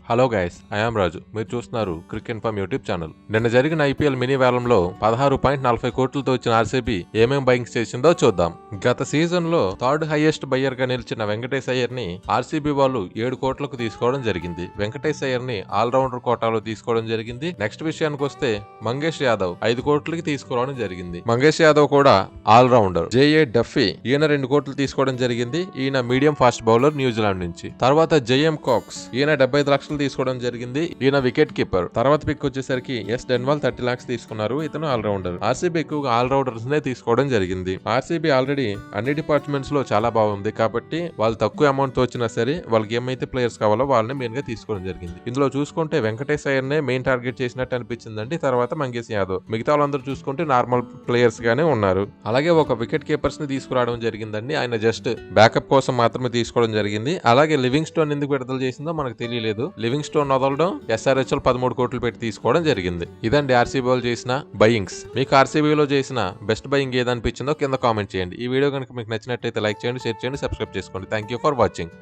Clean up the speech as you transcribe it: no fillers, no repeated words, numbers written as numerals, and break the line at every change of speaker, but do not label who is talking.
Hello guys, I am రాజు. మీరు చూస్తున్నారు cricket inform YouTube channel. నిన్న జరిగిన ఐపీఎల్ మినీ వేలంలో 16.40 కోట్లతో వచ్చిన ఆర్సీబీ ఏమేం బయింగ్స్ చేసిందో చూద్దాం. గత సీజన్ లో థర్డ్ హైయెస్ట్ బయ్యర్ గా నిలిచిన వెంకటేష్ అయ్యర్ ని ఆర్సీబీ వాళ్ళు 7 కోట్లకు తీసుకోవడం జరిగింది. వెంకటేష్ అయ్యర్ ని ఆల్రౌండర్ కోటాలో తీసుకోవడం జరిగింది. నెక్స్ట్ విషయానికి వస్తే మంగేష్ యాదవ్ 5 కోట్లకి తీసుకోవడం జరిగింది. మంగేష్ యాదవ్ కూడా ఆల్రౌండర్. జేఏ డఫీ ఈయన 2 కోట్లు తీసుకోవడం జరిగింది. ఈయన మీడియం ఫాస్ట్ బౌలర్ న్యూజిలాండ్ నుంచి. తర్వాత జేఎం కాక్స్ ఈయన 75 లక్షలు తీసుకోవడం జరిగింది. ఈయన వికెట్ కీపర్. తర్వాత పిక్ వచ్చేసరికి ఎస్ డెన్వాల్ 30 lakhs తీసుకున్నారు. ఇతను ఆల్రౌండర్. ఆర్సీబీ ఎక్కువగా ఆల్రౌండర్స్ నే తీసుకోవడం జరిగింది. ఆర్సీబీ ఆల్రెడీ అన్ని డిపార్ట్మెంట్స్ లో చాలా బాగుంది కాబట్టి వాళ్ళు తక్కువ అమౌంట్ తో వచ్చినా సరే వాళ్ళకి ఏమైతే ప్లేయర్స్ కావాలో వాళ్ళని మెయిన్ గా తీసుకోవడం జరిగింది. ఇందులో చూసుకుంటే వెంకటేష్ అయ్యర్ నే మెయిన్ టార్గెట్ చేసినట్టు అనిపించిందండి. తర్వాత మంగేష్ యాదవ్. మిగతా వాళ్ళందరూ చూసుకుంటే నార్మల్ ప్లేయర్స్ గానే ఉన్నారు. అలాగే ఒక వికెట్ కీపర్స్ ని తీసుకురావడం జరిగిందండి. ఆయన జస్ట్ బ్యాకప్ కోసం మాత్రమే తీసుకోవడం జరిగింది. అలాగే లివింగ్ స్టోన్ ఎందుకు విడుదల చేసిందో మనకు తెలియలేదు. లివింగ్ స్టోన్ వదలడం ఎస్ఆర్హెచ్ఎల్ 13 కోట్లు పెట్టి తీసుకోవడం జరిగింది. ఇదండి ఆర్సీబీ వాళ్ళు చేసిన బయింగ్స్. మీకు ఆర్సీబీలో చేసిన బెస్ట్ బయింగ్ ఏదనిపించిందో కింద కామెంట్ చేయండి. ఈ వీడియో కనుక మీకు నచ్చినట్లయితే లైక్ చేయండి, షేర్ చేయండి, సబ్స్క్రైబ్ చేసుకోండి. Thank you for watching.